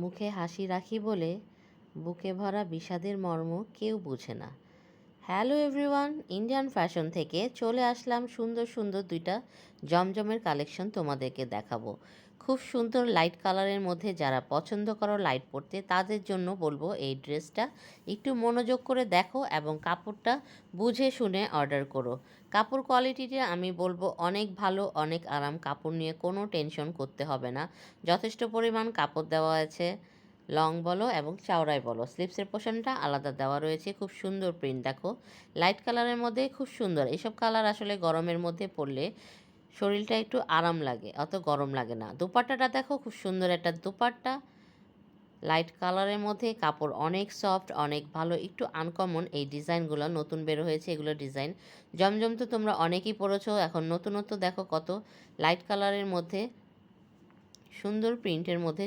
মুখে হাসি রাখি বলে বুকে ভরা বিষাদের মর্ম কেউ বুঝে না। হ্যালো এভরিওয়ান, ইন্ডিয়ান ফ্যাশন থেকে চলে আসলাম সুন্দর সুন্দর দুইটা জমজমের কালেকশন তোমাদেরকে দেখাবো। খুব সুন্দর লাইট কালারের মধ্যে যারা পছন্দ করো লাইট পরতে, তাদের জন্য বলবো এই ড্রেসটা একটু মনোযোগ করে দেখো এবং কাপড়টা বুঝে শুনে অর্ডার করো। কাপড় কোয়ালিটিটা আমি বলবো অনেক ভালো, অনেক আরাম। কাপড় নিয়ে কোনো টেনশন করতে হবে না, যথেষ্ট পরিমাণ কাপড় দেওয়া আছে। লং বলো এবং চওড়াই বলো, স্লিপসের পোর্শনটা আলাদা দেওয়া রয়েছে। খুব সুন্দর প্রিন্ট, দেখো লাইট কালারের মধ্যে খুব সুন্দর। এইসব কালার আসলে গরমের মধ্যে পরলে শরীরটা একটু আরাম লাগে, অত গরম লাগে না। দুপাট্টাটা দেখো, খুব সুন্দর একটা দুপাট্টা, লাইট কালারের মধ্যে। কাপড় অনেক সফট, অনেক ভালো, একটু আনকমন এই ডিজাইনগুলো, নতুন বের হয়েছে এগুলো ডিজাইন। জমজম তো তোমরা অনেকেই পরেছো, এখন নতুনত্ব দেখো কত লাইট কালারের মধ্যে সুন্দর প্রিন্টের মধ্যে